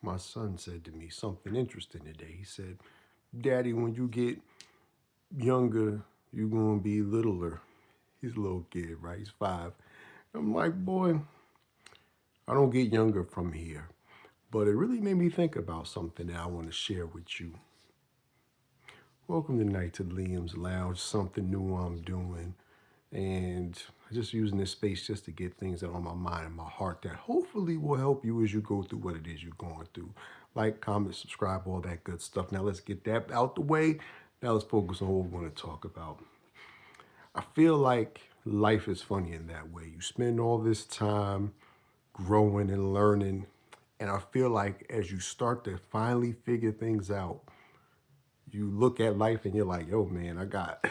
my son said to me something interesting today. He said, Daddy, when you get younger, you're going to be littler. He's a little kid, right? He's 5. I'm like, boy, I don't get younger from here. But it really made me think about something that I want to share with you. Welcome tonight to Liam's Lounge, something new I'm doing. And I'm just using this space just to get things that are on my mind and my heart that hopefully will help you as you go through what it is you're going through. Like, comment, subscribe, all that good stuff. Now let's get that out the way. Now let's focus on what we want to talk about. I feel like life is funny in that way. You spend all this time growing and learning, and I feel like as you start to finally figure things out, you look at life and you're like, yo, man, I got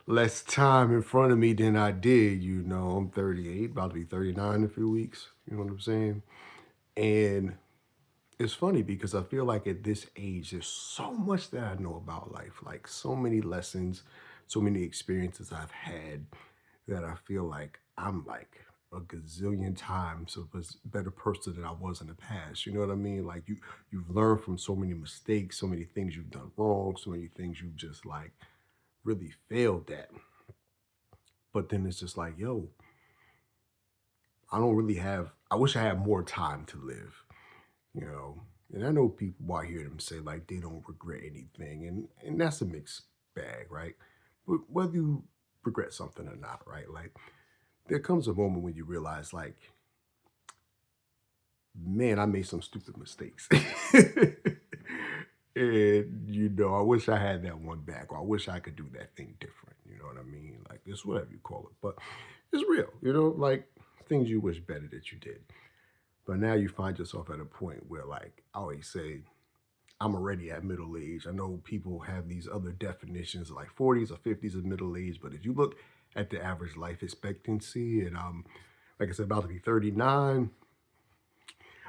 less time in front of me than I did. I'm 38, about to be 39 in a few weeks. You know what I'm saying? And it's funny because I feel like at this age, there's so much that I know about life, like so many lessons, so many experiences I've had that I feel like I'm like a gazillion times of a better person than I was in the past. You know what I mean? Like you've learned from so many mistakes, so many things you've done wrong, so many things you've just like really failed at. But then it's just like, yo, I don't really have I wish I had more time to live, you know. And I know people I hear them say like they don't regret anything, and that's a mixed bag, right? But whether you regret something or not, right? Like there comes a moment when you realize like, man, I made some stupid mistakes. And I wish I had that one back, or I wish I could do that thing different. You know what I mean? Like it's whatever you call it. But it's real, like things you wish better that you did. But now you find yourself at a point where, like I always say, I'm already at middle age. I know people have these other definitions like 40s or 50s of middle age, but if you look at the average life expectancy, and like I said, about to be 39,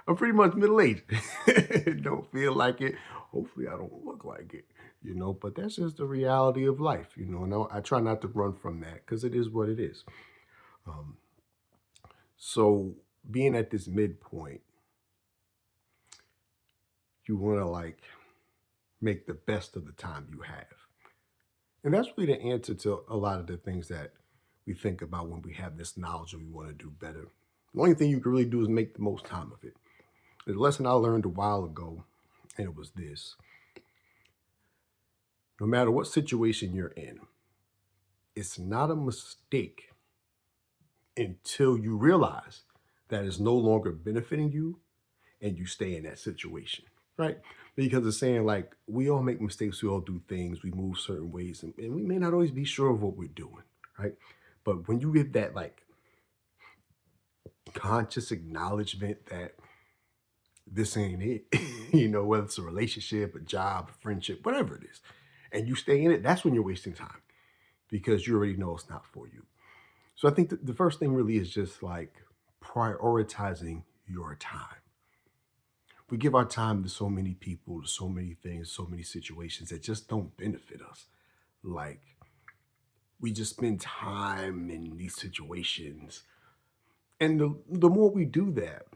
I'm pretty much middle aged. Don't feel like it. Hopefully, I don't look like it, but that's just the reality of life, and I try not to run from that because it is what it is. Um, so, being at this midpoint, you want to like make the best of the time you have. And that's really the answer to a lot of the things that we think about when we have this knowledge and we want to do better. The only thing you can really do is make the most time of it. The lesson I learned a while ago, and it was this: no matter what situation you're in, it's not a mistake until you realize that it's no longer benefiting you and you stay in that situation, right? Because it's saying like we all make mistakes, we all do things, we move certain ways, and we may not always be sure of what we're doing, right? But when you get that like conscious acknowledgement that this ain't it, whether it's a relationship, a job, a friendship, whatever it is, and you stay in it, that's when you're wasting time because you already know it's not for you. So I think the first thing really is just like prioritizing your time. We give our time to so many people, to so many things, so many situations that just don't benefit us. Like we just spend time in these situations. And the more we do that,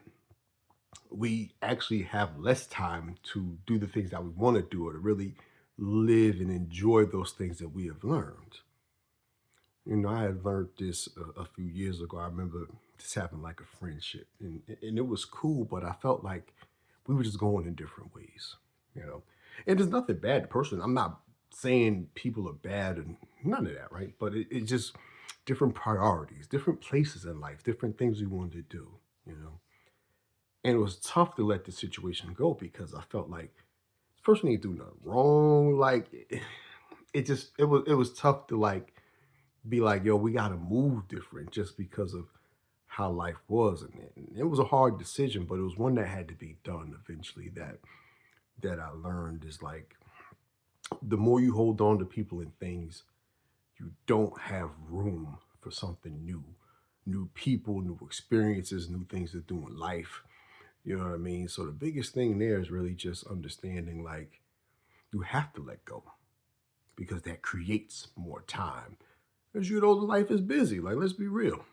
we actually have less time to do the things that we want to do or to really live and enjoy those things that we have learned. I had learned this a few years ago. I remember just having like a friendship, and it was cool, but I felt like we were just going in different ways, you know. And there's nothing bad personally. I'm not saying people are bad and none of that, right? But it's just different priorities, different places in life, different things we wanted to do, you know. And it was tough to let the situation go because I felt like this person ain't do nothing wrong. Like it was tough to like be like, yo, we got to move different just because of how life was. And it was a hard decision, but it was one that had to be done eventually. That I learned is like the more you hold on to people and things, you don't have room for something new people, new experiences, new things to do in life. You know what I mean? So the biggest thing there is really just understanding like you have to let go because that creates more time. As life is busy. Like, let's be real.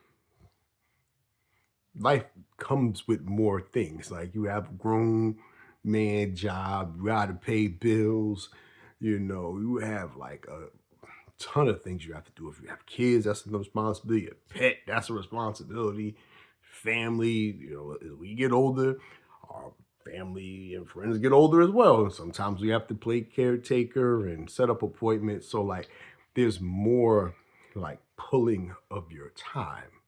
life comes with more things. Like you have a grown man job, you gotta pay bills, you have like a ton of things you have to do. If you have kids, that's a responsibility. A pet, that's a responsibility. Family, as we get older, our family and friends get older as well. And sometimes we have to play caretaker and set up appointments. So like there's more like pulling of your time.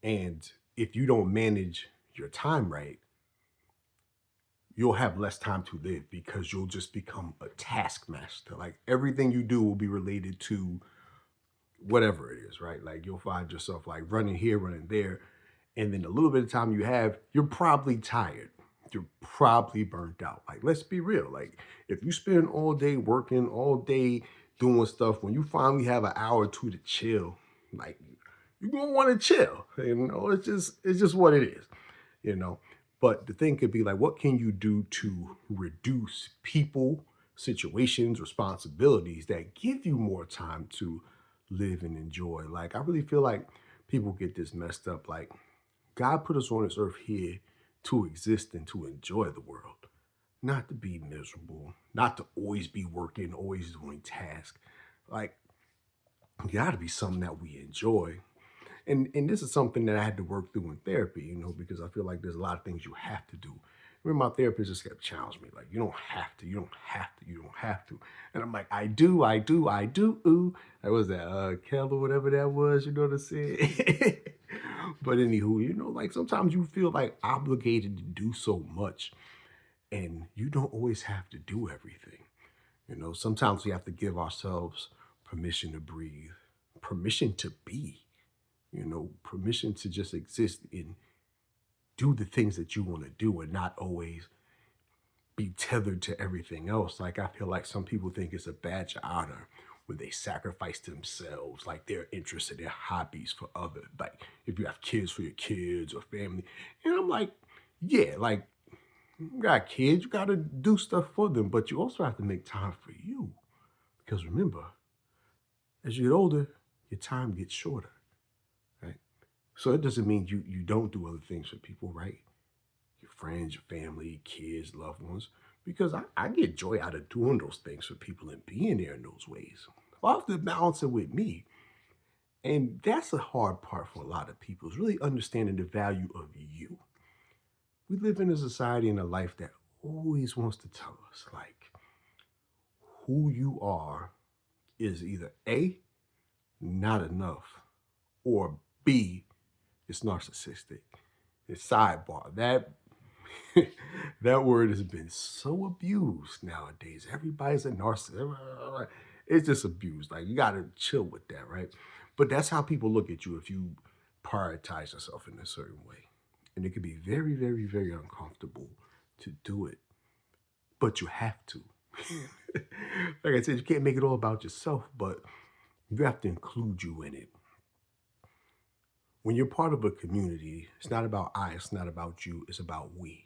And if you don't manage your time right, you'll have less time to live because you'll just become a taskmaster. Like everything you do will be related to whatever it is, right? Like you'll find yourself like running here, running there. And then a little bit of time you have, you're probably tired. You're probably burnt out. Like, let's be real. Like, if you spend all day working, all day doing stuff, when you finally have an hour or two to chill, like you're gonna want to chill. It's just what it is, you know. But the thing could be like, what can you do to reduce people, situations, responsibilities that give you more time to live and enjoy? Like, I really feel like people get this messed up. Like, God put us on this earth here to exist and to enjoy the world, not to be miserable, not to always be working, always doing tasks. Like, it got to be something that we enjoy. And this is something that I had to work through in therapy, because I feel like there's a lot of things you have to do. Remember, my therapist just kept challenging me, like, you don't have to, you don't have to, you don't have to. And I'm like, I do, I do, I do. Ooh. That was that Kel or whatever that was, you know what I'm saying? But anywho, like sometimes you feel like obligated to do so much and you don't always have to do everything. Sometimes we have to give ourselves permission to breathe, permission to be, permission to just exist and do the things that you want to do and not always be tethered to everything else. Like, I feel like some people think it's a badge of honor when they sacrifice themselves, like their interests and their hobbies for others. Like, if you have kids, for your kids or family. And I'm like, yeah, like, you got kids, you got to do stuff for them, but you also have to make time for you. Because remember, as you get older, your time gets shorter, right? So it doesn't mean you don't do other things for people, right? Your friends, your family, kids, loved ones. Because I get joy out of doing those things for people and being there in those ways. I have to balance it with me. And that's the hard part for a lot of people, is really understanding the value of you. We live in a society and a life that always wants to tell us, like, who you are is either A, not enough, or B, it's narcissistic. It's sidebar. That that word has been so abused nowadays. Everybody's a narcissist. It's just abused. Like, you gotta chill with that, right? But that's how people look at you if you prioritize yourself in a certain way. And it can be very, very, very uncomfortable to do it. But you have to. Like I said, you can't make it all about yourself, but you have to include you in it. When you're part of a community, it's not about I, it's not about you, it's about we.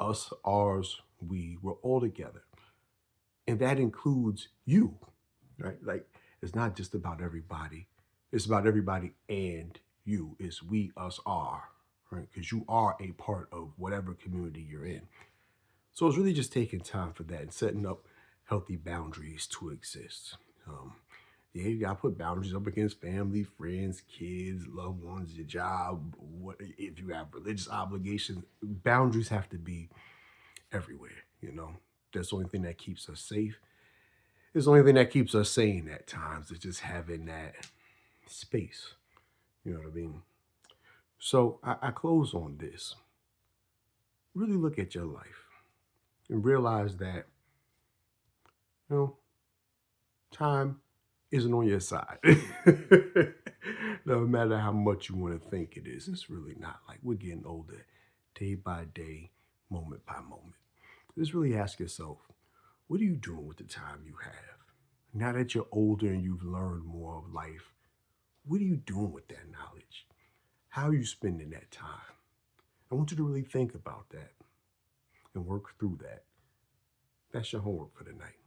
Us, ours, we're all together. And that includes you, right? Like, it's not just about everybody, it's about everybody and you. It's we, us, are, right? Because you are a part of whatever community you're in. So it's really just taking time for that and setting up healthy boundaries to exist. Yeah, you gotta put boundaries up against family, friends, kids, loved ones, your job. What if you have religious obligations? Boundaries have to be everywhere. That's the only thing that keeps us safe. It's the only thing that keeps us sane at times. Is just having that space. You know what I mean? So I close on this. Really look at your life and realize that you know time isn't on your side. No matter how much you want to think it is, it's really not. Like, we're getting older day by day, moment by moment. Just really ask yourself, what are you doing with the time you have? Now that you're older and you've learned more of life, what are you doing with that knowledge? How are you spending that time? I want you to really think about that and work through that. That's your homework for the night.